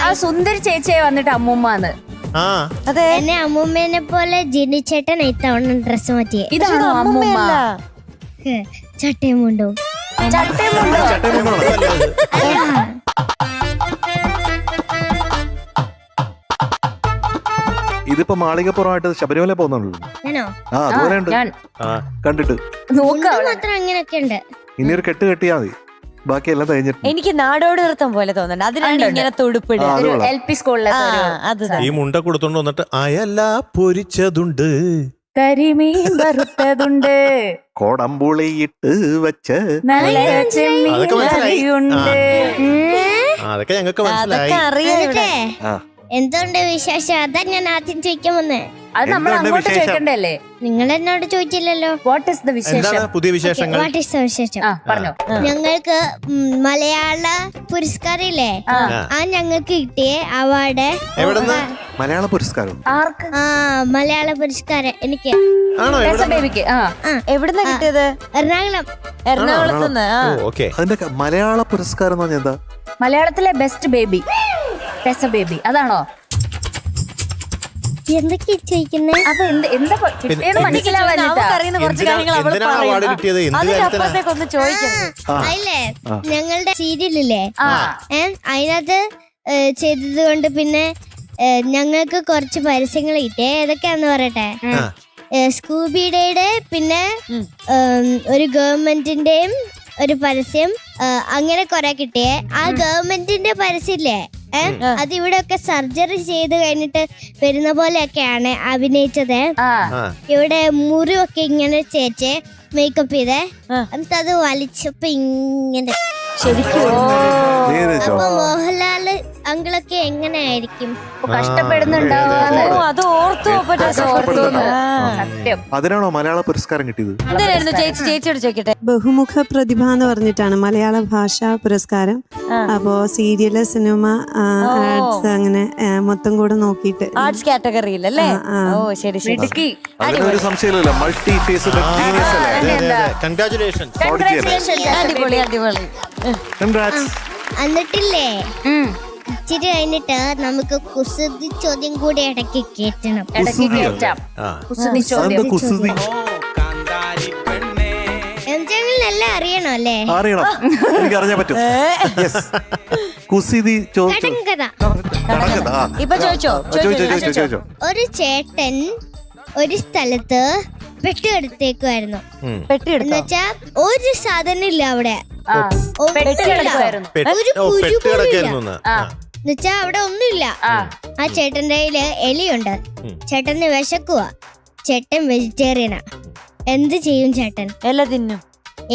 ആ സുന്ദരി ചേച്ചിയെ വന്നിട്ട് അമ്മൂമ്മന്ന്. അതെ, എന്നെ അമ്മൂമ്മേനെ പോലെ ജിനിച്ചേട്ടൻ ഇത്തവണ ഡ്രസ് മാറ്റിയേ. ഇതാണോ അമ്മൂമ്മ? ചട്ടയും മുണ്ടും. ചട്ടയുമുണ്ടോ? ഇതിപ്പോ മാളികപ്പുറമായിട്ട് ശബരിമല പോകുന്നുള്ളൂ. ആ അതുപോലെ ഉണ്ട് കണ്ടിട്ട്. മാത്രം അങ്ങനെയൊക്കെ ഉണ്ട്. ഇനിയൊരു കെട്ട് കെട്ടിയാ മതി, ബാക്കിയെല്ലാം കഴിഞ്ഞിട്ട്. എനിക്ക് നാടോട് നൃത്തം പോലെ തോന്നുന്നുണ്ട്. അതിനാണ് ഇങ്ങനെ തൊടുപ്പിടുക. LP സ്കൂളിലെ ഈ മുണ്ട കൊടുത്തോണ്ട് വന്നിട്ട് അയല പൊരിച്ചതുണ്ട്, കരിമീൻ വറുത്തതുണ്ട്, കോടമ്പുളിയിട്ട് വെച്ച് നല്ല ചെമ്മീനുണ്ട്. അതൊക്കെ ഞങ്ങൾക്ക് മനസ്സിലായി. അതൊക്കെ അറിയാം ഇവിടെ. എന്തുകൊണ്ട് വിശേഷം? അതാ ഞാൻ ആദ്യം ചോദിക്കാൻ വന്നേ. അത് നമ്മൾ അങ്ങോട്ട് ചോദിക്കണ്ടല്ലേ? നിങ്ങൾ എന്നോട് ചോദിച്ചില്ലല്ലോ. വാട്ട് ഇസ് ദ വിശേഷം? പുതിയ വിശേഷങ്ങൾ. വാട്ട് ഇസ് ദ വിശേഷം? പറഞ്ഞോ. ഞങ്ങൾക്ക് മലയാള പുരസ്കാരം ഇല്ലേ, ആ ഞങ്ങൾക്ക് കിട്ടിയ അവാർഡ്. മലയാള പുരസ്കാരം? ആർക്ക്? മലയാള പുരസ്കാരം എനിക്ക്. ബേബിക്ക്. എവിടുന്നാ കിട്ടിയത്? എറണാകുളം. എറണാകുളത്തുനിന്ന്. അതിന്റെ മലയാള പുരസ്കാരം എന്ന് പറഞ്ഞാൽ എന്താ? മലയാളത്തിലെ ബെസ്റ്റ് ബേബി, ടെസ ബേബി, അതാണോ? എന്തൊക്കെയാ ചോദിക്കുന്നത്? അത് എന്താ അറിയുന്ന കുറച്ച് കാര്യങ്ങൾ അതിനപ്പുറത്തേക്കൊന്ന് ചോദിക്കുന്നത്. അതില്ലേ ഞങ്ങളുടെ സീരിയലില്ലേ, അതിനകത്ത് ചെയ്തത് കൊണ്ട് പിന്നെ ഞങ്ങൾക്ക് കുറച്ച് പരസ്യങ്ങൾ കിട്ടിയേ. ഏതൊക്കെയാന്ന് പറയട്ടെ. സ്കൂബിയുടെ, പിന്നെ ഒരു ഗവൺമെന്റിന്റെയും ഒരു പരസ്യം, അങ്ങനെ കൊറേ കിട്ടിയേ. ആ ഗവൺമെന്റിന്റെ പരസ്യമില്ലേ, അത് ഇവിടെ ഒക്കെ സർജറി ചെയ്ത് കഴിഞ്ഞിട്ട് വരുന്ന പോലെയൊക്കെയാണ് അഭിനയിച്ചത്. ഇവിടെ മുറിവൊക്കെ ഇങ്ങനെ ചേച്ചേ മേക്കപ്പ് ചെയ്തേ, എന്നിട്ട് അത് വലിച്ചപ്പോ ഇങ്ങനെ. ശരിക്കും അപ്പൊ മോഹൻലാല് അങ്കിളൊക്കെ എങ്ങനെയായിരിക്കും അത് ഓർത്തു. സത്യം. അതിനാണോ മലയാള പുരസ്കാരം കിട്ടിയത്? ചേച്ചിയോട് ചോദിക്കട്ടെ. ബഹുമുഖ പ്രതിഭ എന്ന് പറഞ്ഞിട്ടാണ് മലയാള ഭാഷാ പുരസ്കാരം. അപ്പോ സീരിയല്, സിനിമ, ആർട്സ്, അങ്ങനെ മൊത്തം കൂടെ നോക്കിയിട്ട് ആർട്സ് കാറ്റഗറിയിലല്ലേ? ഓ ശരി ശരി. അതിനൊരു സംശയമില്ല, മൾട്ടി ഫേസ്ഡ് ജീനിയസ് അല്ലേ? കൺഗ്രാറ്റുലേഷൻസ്. അടിപൊളി അടിപൊളി. എന്നിട്ടില്ലേ ഇച്ചിരി കഴിഞ്ഞിട്ട് നമുക്ക് കുസൃതി ചോദ്യം കൂടി ഇടയ്ക്ക് കേട്ടണം. എല്ലാം അറിയണം അല്ലേ? അറിയണം, എനിക്ക് അറിഞ്ഞാ പറ്റും. കുസൃതി ചോദ്യം. ഇപ്പൊ ചോദിച്ചോ. ഒരു ചേട്ടൻ ഒരു സ്ഥലത്ത് പെട്ടിയെടുത്തേക്കുമായിരുന്നു. എന്നുവെച്ചാ ഒരു സാധനം ഇല്ല അവിടെ. എന്നുവെച്ചാ അവിടെ ഒന്നുമില്ല. ആ ചേട്ടന്റെ കയ്യില് എലിയുണ്ട്. ചേട്ടന് വിശക്കുവാ. ചേട്ടൻ വെജിറ്റേറിയനാ. എന്ത് ചെയ്യും ചേട്ടൻ? എല്ലാം തിന്നും.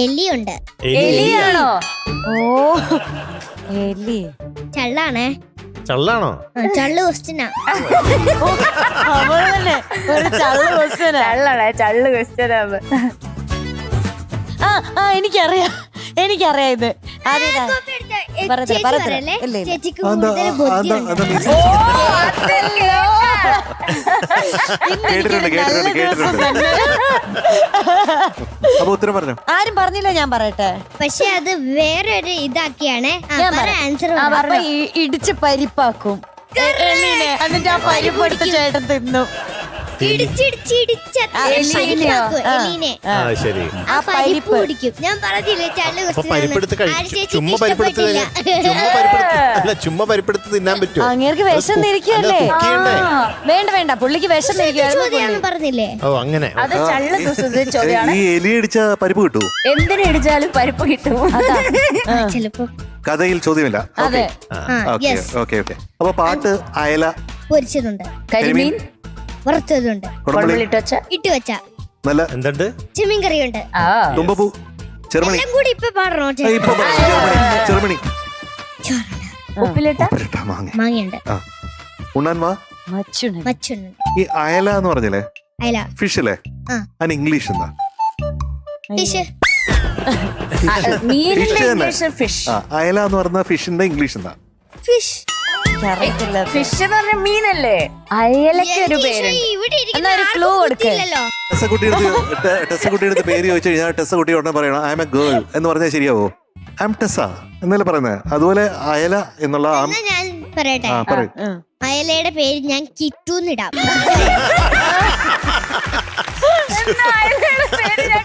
എലിയുണ്ട്. എലിയാണോ? ഓ എലി. ചള്ളാണേ. ചള്ളാണോ? ചള്ളു ക്വസ്റ്റ്യനാ. ചള്ളു ക്വസ്റ്റ്യനാണ്. എനിക്കറിയാം ഇത്. ചേച്ചിക്ക് കൂടുതൽ ബുദ്ധിയുണ്ട്. അപ്പൊ ഉത്തരം പറഞ്ഞു. ആരും പറഞ്ഞില്ല, ഞാൻ പറയട്ടെ. പക്ഷെ അത് വേറൊരു ഇതാക്കിയാണ് ആൻസർ. ഇടിച്ച് പരിപ്പാക്കും. എന്നിട്ട് ആ പരിപ്പ് എടുത്ത് ചേട്ടൻ തിന്നു. ഞാൻ പറഞ്ഞില്ലേ ചുമ്മാ പരിപ്പെടുത്ത് തിന്നാൻ പറ്റുമോ? അങ്ങേർക്ക് വിഷം തിരിക്കല്ലേ? വേണ്ട പുള്ളിക്ക് വിഷം തിരിക്കുകയാണ്. പറഞ്ഞില്ലേ? ഓ അങ്ങനെ. അത് ചള്ള ചോദ്യമാണ്. ഈ എലി അടിച്ച പരിപ്പ് കിട്ടൂ? എന്തിനടിച്ചാലും പരിപ്പ് കിട്ടും. ചിലപ്പോ കഥയിൽ ചോദ്യമില്ല. അപ്പൊ പാട്ട് അയല പൊരിച്ചതുണ്ട്, കരിമീൻ വറുത്തതുണ്ട്, ഇട്ടുവച്ച നല്ല എന്തുണ്ട്, ചെമ്മീൻ കറിയുണ്ട്, തുമ്പപ്പൂ, ചെറുമണി. എല്ലാം കൂടി ഇപ്പൊ പറഞ്ഞോ. ചെറുമണി, ഉപ്പിലിട്ട മാങ്ങയുണ്ട്, ഉണ്ണാൻവാ, മച്ചുണ്ട്. ഈ അയല എന്ന് പറഞ്ഞില്ലേ, അയല ഫിഷ് അല്ലേ? അതിന് ഇംഗ്ലീഷ് എന്താ? ഫിഷ്. ഫിഷ്. അയല എന്ന് പറഞ്ഞ ഫിഷിന്റെ ഇംഗ്ലീഷ് എന്താ? ഫിഷ്. ഫിഷ് എന്ന് പറഞ്ഞ മീനല്ലേ? അയലക്ക് ഒരു പേര്. ടെസ്സക്കുട്ടിയുടെ പേര് ചോദിച്ചു കഴിഞ്ഞാൽ ടെസ്സക്കുട്ടി ഉടനെ പറയണം ഐ എം എ ഗേൾ എന്ന് പറഞ്ഞാൽ ശരിയാവോ? ഐ എം ടെസ്സ എന്നല്ലേ പറയുന്നത്. അതുപോലെ അയല എന്നുള്ള പറയട്ടെ? പറയൂ. അയലയുടെ പേര് ഞാൻ കിട്ടൂന്നിടാം.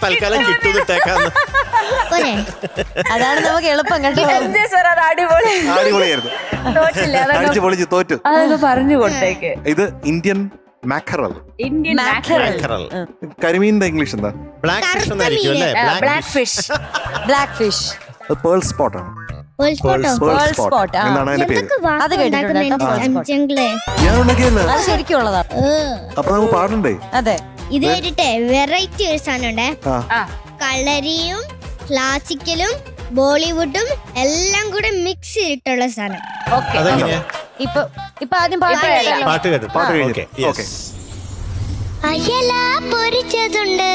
തൽക്കാലം കിട്ടുന്നിട്ടേക്കാന്ന്. പോരെ? അതാണ് നമുക്ക് എളുപ്പം കേട്ടോ. സാർ അത് അടിപൊളി. അടിപൊളിയായിരുന്നു. തോറ്റില്ല, അടിച്ചു പൊളിച്ച് തോറ്റു. അതൊക്കെ പറഞ്ഞു കൊടുത്തേക്ക്. ഇത് ഇന്ത്യൻ മാക്കറൽ. Indian Mackerel. കരിമീനിന്റെ ഇംഗ്ലീഷ് എന്താ? ബ്ലാക്ക് ഫിഷ് എന്നായിരിക്കും അല്ലേ? Black fish. Black fish, pearl spot ആണ്. ഉൾസ്പോട്ടോ? Pearl spot, ആ. എന്താണ് അതിന്റെ പേര്? എന്തൊക്കെ അത് കേട്ടിട്ടുണ്ട് കേട്ടോ, pearl spot. വാക്കുണ്ടാക്കുന്നേ? ഞാൻ ഉണ്ടാക്കിയല്ല. അത് ശരിക്കും ഉള്ളതാ. അപ്പൊ നമുക്ക് പാടണ്ടേ? അതെ. ഇത് കേട്ടിട്ടെ വെറൈറ്റി ഒരു സാധനം ഉണ്ടേ. ആ കളരിയും ക്ലാസിക്കലും ബോളിവുഡും എല്ലാം കൂടെ മിക്സ് ചെയ്തിട്ടുള്ള സാധനം. ഓക്കെ. അതെങ്ങനെയാ? ഇപ്പൊ ആദ്യം പാട്ട് കേൾക്കാം. പാട്ട് കേട്ടു. പാട്ട് കഴിഞ്ഞു. Okay, okay. yes. അയല പൊരിച്ചതുണ്ട്,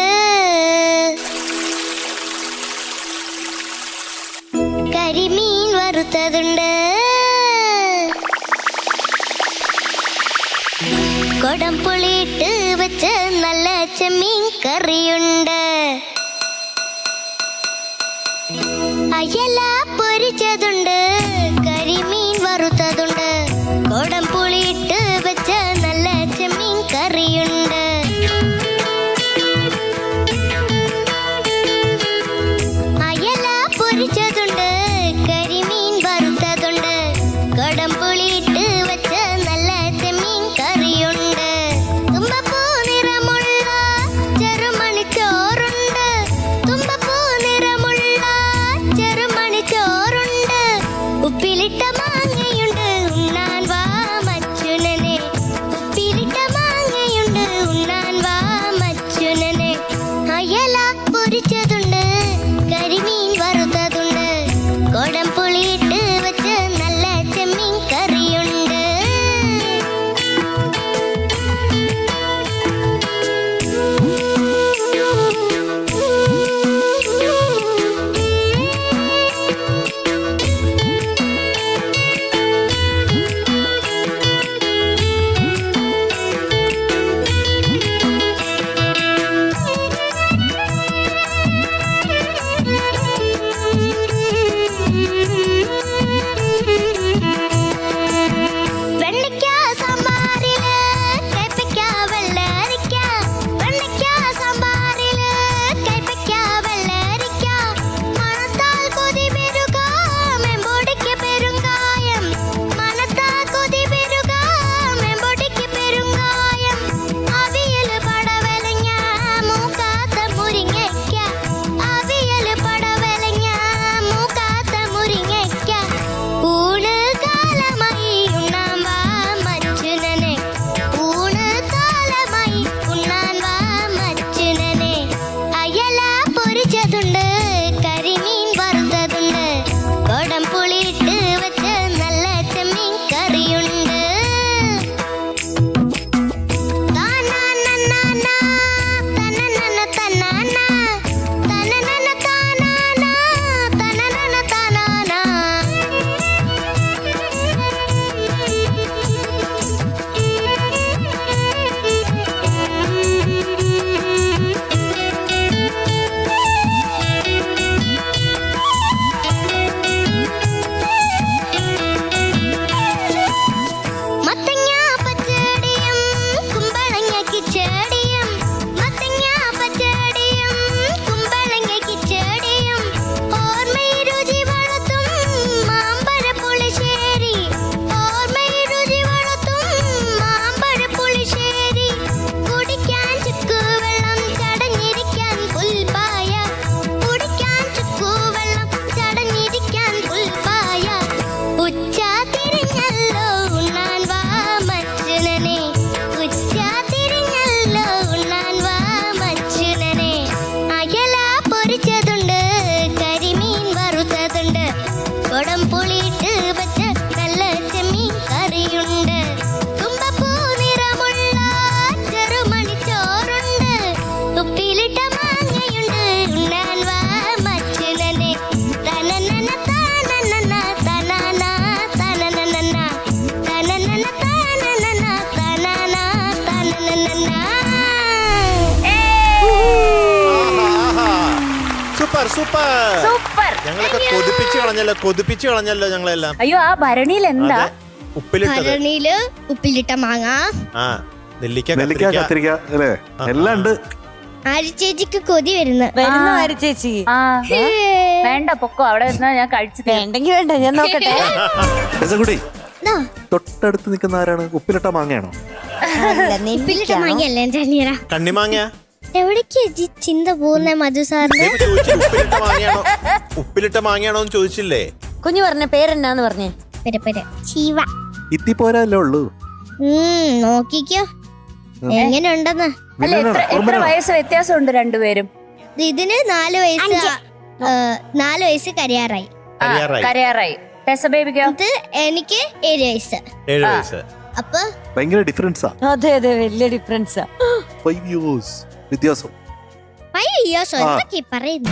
കരിമീൻ വറുത്തതുണ്ട്, കൊടംപുളിയിട്ട് വെച്ച നല്ല ചെമ്മീൻ കറിയുണ്ട്. അയല പൊരിച്ചതുണ്ട്, കരിമീൻ വറുത്തതുണ്ട്, കൊടംപുളിയിട്ട് വെച്ച നല്ല ചെമ്മീൻ കറിയുണ്ട്. അയല പൊരിച്ചതുണ്ട്, കരിമീൻ വറുത്തതുണ്ട്, കൊടംപുളിയിട്ട് വെച്ച നല്ല ചെമ്മീൻ കറിയുണ്ട്. തുമ്പപ്പൂ നിറമുള്ള ചെറുമണിച്ചോറുണ്ട്, തുമ്പപ്പൂ നിറമുള്ള ചെറുമണിച്ചോറുണ്ട്, ഉപ്പിലിട്ട മാങ്ങയുണ്ട്, ഉണ്ണാൻ വാ മച്ചുനനെ, ഉപ്പിലിട്ട മാങ്ങയുണ്ട്, ഉണ്ണാൻ വാ മച്ചുനനെ. അയല പൊരിച്ചതുണ്ട്, കരിമീൻ വറുത്തതുണ്ട്, കൊടംപുളിയിട്ട് വെച്ച് നല്ല ചെമ്മീൻ കറിയുണ്ട്. വെള്ളരിക്ക സാമ്പാറില് കൈപ്പയ്ക്ക വെള്ളരിക്ക, വെള്ളരിക്ക സാമ്പാറില് കൈപ്പയ്ക്ക വെള്ളരിക്ക, മണത്താൽ കൊതി പെരുക മെമ്പൊടിക്ക് പെരുങ്കായം, മണത്താൽ കൊതി പെരുക മെമ്പൊടിക്ക് പെരുങ്കായം, അവിയല് പടവലങ്ങ മൂക്കാത്ത മുരിങ്ങയ്ക്ക, അവിയല് പടവലങ്ങ മൂക്കാത്ത മുരിങ്ങയ്ക്ക, ഊണ് കാലമായി ഉണ്ണാൻ വാ മച്ചുനനെ, ഊണ് കാലമായി ഉണ്ണാൻ വാ മച്ചുനനെ. അയല പൊരിച്ചതുണ്ട്, കരിമീൻ വറുത്തതുണ്ട്, കൊടംപുളിയിട്ട് വെച്ച നല്ല ചെമ്മീൻ കറിയുണ്ട്. താനാനനാന, തനനന തനാന, തനനന താനാന, തനനന താനാന. മത്തങ്ങ പച്ചടിയും കുമ്പളങ്ങ കിച്ചടിയും, മത്തങ്ങ പച്ചടിയും കുമ്പളങ്ങ കിച്ചടിയും, ഓർമ്മയിൽ രുചി വളർത്തും മാമ്പഴ പുളിശ്ശേരി, ഓർമ്മയിൽ രുചി വളർത്തും മാമ്പഴ പുളിശ്ശേരി, കുടിക്കാൻ ചുക്കുവെള്ളം ചടഞ്ഞിരിക്കാൻ പുൽപ്പായ, കുടിക്കാൻ ചുക്കുവെള്ളം ചടഞ്ഞിരിക്കാൻ പുൽപ്പായ, ഉച്ച തിരിഞ്ഞല്ലോ ഉണ്ണാൻ വാ മച്ചുനനെ, ഉച്ച തിരിഞ്ഞല്ലോ ഉണ്ണാൻ വാ മച്ചുനനെ. അയല പൊരിച്ചതുണ്ട്, കരിമീൻ വറുത്തതുണ്ട്, കൊടംപുളിയിട്ട് വെച്ച നല്ല ചെമ്മീൻ കറിയുണ്ട്, തുമ്പപ്പൂ നിറമുള്ള ചെറുമണിച്ചോറുണ്ട്, ഉപ്പിലിട്ട മാങ്ങയുണ്ട്, ഉണ്ണാൻ വാ മച്ചുനനെ. തനനന താനനന തനാന, തനനന തനനന താനനന തനാന തനനന. Super super. സൂപ്പർ. ഞങ്ങളൊക്കെ കൊതിപ്പിച്ച് കളഞ്ഞല്ലോ ഞങ്ങളെല്ലാം. അയ്യോ, ആ ഭരണിയിൽ എന്താ? അതെ. ഉപ്പിലിട്ടത്. ഭരണിയില് ഉപ്പിലിട്ട മാങ്ങ. ആ നെല്ലിക്ക, നെല്ലിക്ക, കത്തിരിക്ക അല്ലേ, എല്ലാം ഉണ്ട്. ആരിച്ചേച്ചിക്ക് കൊതി വരുന്നു. ആര് ചേച്ചി? ആ വേണ്ട പൊക്കോ, അവിടെ നിന്നാ ഞാൻ കഴിച്ചു. വേണ്ടെങ്കി വേണ്ട, ഞാൻ നോക്കട്ടെ. രസകുട്ടി, തൊട്ടടുത്ത് നിൽക്കുന്ന ആരാണ്? ഉപ്പിലിട്ട മാങ്ങയാണോ? ഉപ്പിലിട്ട മാങ്ങയല്ലേ എന്റെ അനിയറ? കണ്ണിമാങ്ങ. എവിടേക്കാ ചിന്ത പോകുന്ന മധു സാറിന്? ഉപ്പിലിട്ട മാങ്ങയാണോ, ഉപ്പിലിട്ട മാങ്ങയാണോന്ന് ചോദിച്ചില്ലേ? കുഞ്ഞു പറഞ്ഞ പേരെന്നാന്ന് പറഞ്ഞേ? ശിവ. ഇത്തിപ്പോരല്ലേ ഉള്ളൂ. നോക്കിക്കോ എങ്ങനെയുണ്ടെന്ന്. അല്ല എത്ര വയസ്സ് വ്യത്യാസമുണ്ട് രണ്ടുപേരും? ഇതിന് 4 വയസ്സ്, 4 വയസ്സ് കരയാറായി. കരയാറായി. ടെസ ബേബിക്കോ? ഇത് എനിക്ക് 7 വയസ്സ്. 7 വയസ്സ്. അപ്പൊ ഭയങ്കര ഡിഫറൻസാ. അതെ അതെ, വലിയ ഡിഫറൻസാ. വ്യത്യാസം. അയ്യോ എന്തൊക്കെ പറയുന്നു?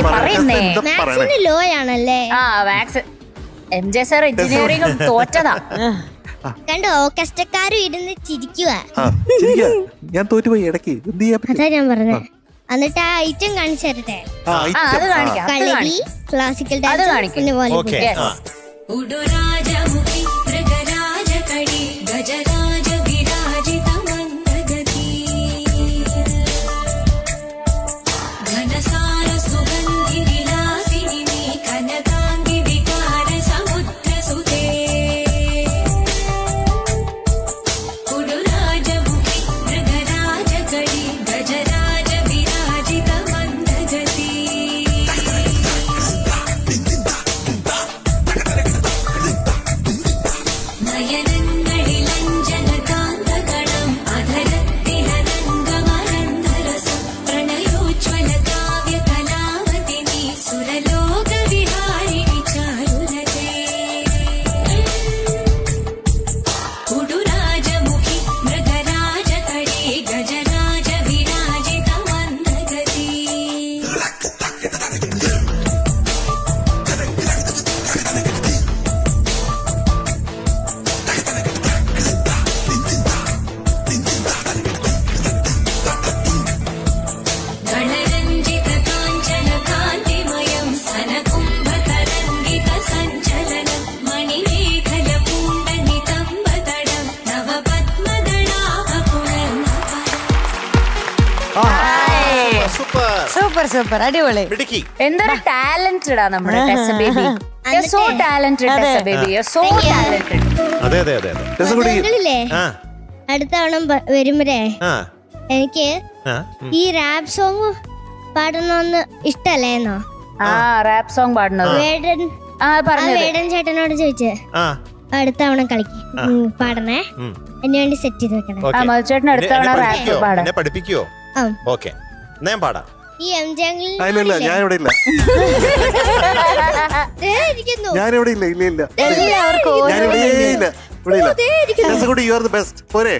പറയുന്നേ മാത്സിന് ലോ ആണല്ലേ? ആ മാത്സ്. MJ സാർ എഞ്ചിനീയറിംഗും തോറ്റതാ. കണ്ടോ ഓർക്കസ്ട്രക്കാരും ഇരുന്ന് ചിരിക്കുക. ഞാൻ തോറ്റുപോയി ഇടയ്ക്ക്. എന്ത് ചെയ്യാൻ പറ്റും? അതാ ഞാൻ പറഞ്ഞത്. എന്നിട്ട് ആ ഐറ്റം കാണിച്ചു തരട്ടെ. അത് കാണിക്കാം. കളരി, ക്ലാസിക്കൽ ഡാൻസ്, പിന്നെ വോളിബോൾ. സൂപ്പർ സൂപ്പർ, അടിപൊളി. എന്തൊരു ടാലന്റഡ് ആ നമ്മുടെ Tessa baby. So talented Tessa baby, so talented. അതെ അതെ അതെ. ഞങ്ങളില്ലേ അടുത്ത തവണ വരുമ്പരേ എനിക്ക് ആ, ഈ റാപ്പ് സോങ് പാടണമെന്ന് ഇഷ്ടല്ലേന്നോ? ആ റാപ്പ് സോങ് പാടുന്നത് വേടൻ, വേടൻ ചേട്ടനോട് ചോദിച്ചേ ആ, അടുത്ത തവണ പാടണേ, എന്നെ വേണ്ടി സെറ്റ് ചെയ്ത് വെക്കണേ. ഓക്കേ. മധുചേട്ടൻ അടുത്ത തവണ റാപ്പ് പാടാം. എന്നെ പഠിപ്പിക്കുവോ? ആ. ഓക്കെ, ഞാൻ പാടാം. ഈ എംജാങ്ങിൽ ഇല്ല ഞാനിവിടെ ഇല്ല. ഞാനിവിടെ ഇല്ല. ഇല്ല ഇല്ല ഞാനിവിടെ ഇല്ല. You are the best. പോരെ,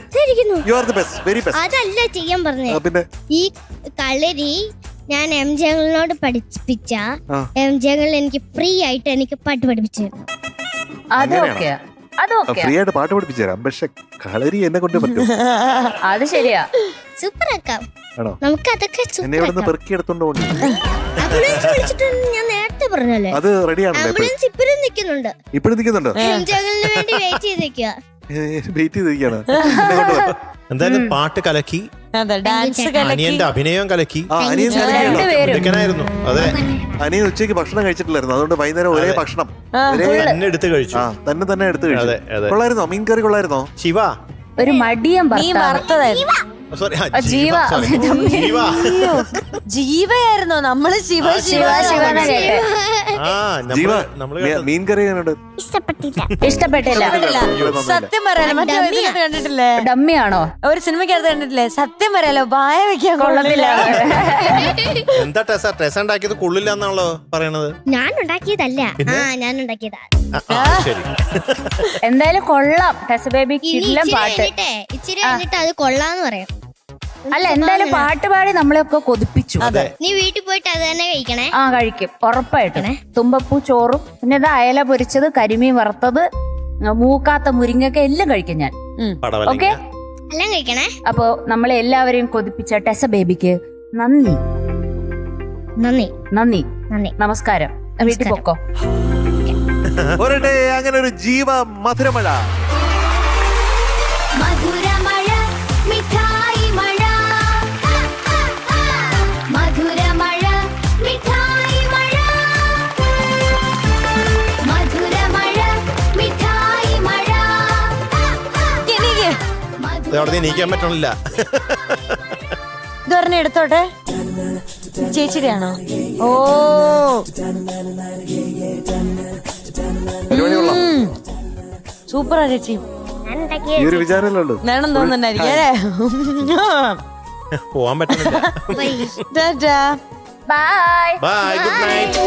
you are the best, very best. അതല്ല ചെയ്യാൻ പറഞ്ഞേ. പിന്നെ ഈ കളരി ഞാൻ എംജാങ്ങിനോട് പഠിപ്പിച്ച എംജാങ്ങിൽ എനിക്ക് ഫ്രീ ആയിട്ട് എനിക്ക് പാട്ട് പഠിപ്പിച്ചു തരുന്നു. അതൊക്കെ അതൊക്കെ ഫ്രീ ആയിട്ട് പാട്ട് പഠിപ്പിച്ചു തരാം. പക്ഷെ കളരി എന്നെ കൊണ്ട് പറ്റും. അത് ശരിയാ. സൂപ്പർ ആക്കാം. ആണോ? നമുക്ക് അതൊക്കെ എന്നെ ഇവിടെ നിന്ന് പെറുക്കി എടുത്തോണ്ട് പോകണം. ഞാൻ നേരത്തെ പറഞ്ഞല്ലേ, അത് റെഡിയാണല്ലോ. ആംബുലൻസ് ഇപ്പോഴും നിൽക്കുന്നുണ്ട്. ഇപ്പോഴും നിൽക്കുന്നുണ്ടോ? എംജാങ്ങിന് വേണ്ടി വെയിറ്റ് ചെയ്തിരിക്കുക. വെയിറ്റ് ചെയ്തിരിക്കുകയാണ്. എന്തായാലും പാട്ട് കലക്കി, അതെ, ഡാൻസ് അനിയന്റെ അഭിനയം കലക്കി. രണ്ടുപേരും. അതെ, അനിയൻ ഉച്ചയ്ക്ക് ഭക്ഷണം കഴിച്ചിട്ടില്ലായിരുന്നു. അതുകൊണ്ട് വൈകുന്നേരം ഒരേ ഭക്ഷണം തന്നെ എടുത്ത് കഴിച്ചു. തന്നെ എടുത്ത് കഴിച്ചു. അതെ, അതെ. കൊള്ളായിരുന്നോ? മീൻ കറി കൊള്ളായിരുന്നോ? ശിവ ഒരു മടിയം നീ വറുത്തതായിരുന്നു. സോറി, ജീവ. ജീവ. ജീവയായിരുന്നോ? നമ്മള് ശിവ ശിവ ശിവനെ കേട്ടെ. ആ, ജീവ, നമ്മള് മീൻ കറി എങ്ങനെയുണ്ട്? ഇഷ്ടപ്പെട്ടില്ല. സത്യം പറയാലോ, മറ്റേ ഇതിനകത്ത് കണ്ടിട്ടില്ലേ? ഡമ്മിയാണോ? ഒരു സിനിമയ്ക്കകത്ത് കണ്ടിട്ടില്ലേ? സത്യം പറയാലോ, വായ വെക്കാൻ കൊള്ളത്തില്ല. എന്താ ടെസ ഉണ്ടാക്കിയത് കൊള്ളില്ല എന്നാണല്ലോ പറയണത്. ഞാൻ ഉണ്ടാക്കിയതല്ല, ഞാൻ ഉണ്ടാക്കിയതാ. ശരി, എന്തായാലും കൊള്ളാം ടെസ ബേബി. കിടിലം പാട്ട്. ഇച്ചിരി കഴിഞ്ഞിട്ട് അത് കൊള്ളാന്ന് പറയാം. അല്ല എന്തായാലും പാട്ട് പാടി നമ്മളെയൊക്കെ കൊതിപ്പിച്ചു. നീ വീട്ടിൽ പോയിട്ട് അത് തന്നെ കഴിക്കണേ. ആ കഴിക്കും ഉറപ്പായിട്ടും. തുമ്പപ്പൂ ചോറും പിന്നെ ഇത് അയല പൊരിച്ചത്, കരിമീൻ വറുത്തത്, മൂക്കാത്ത മുരിങ്ങൊക്കെ എല്ലാം കഴിക്കും ഞാൻ. ഓക്കെ, എല്ലാം കഴിക്കണേ. അപ്പോ നമ്മളെ എല്ലാവരെയും കൊതിപ്പിച്ച ടെസ ബേബിക്ക് നന്ദി. നന്ദി. നന്ദി. നന്ദി. നമസ്കാരം. വീട്ടിൽ പൊക്കോ. പോരട്ടെ അങ്ങനെ ഒരു ജീവ മധുരമഴ. മധുരമഴ മിഠായി മഴ മധുരമഴ മിഠായി മഴ മധുരമഴ മിഠായി മഴ എനിക്ക് അവിടെ നിന്ന് നീക്കാൻ പറ്റണില്ല. ഇത് പറഞ്ഞ എടുത്തോട്ടെ. ചേച്ചിയുടെ ആണോ? ഓ പരിപാടി കൊള്ളാം. സൂപ്പറാ ചേച്ചി. ഈ ഒരു വിചാരമല്ലേ ഉള്ളൂ. വേണം തോന്നുന്നുണ്ടായിരിക്കും അല്ലേ? പോവാൻ പറ്റണില്ല. Tata. Bye bye, good night.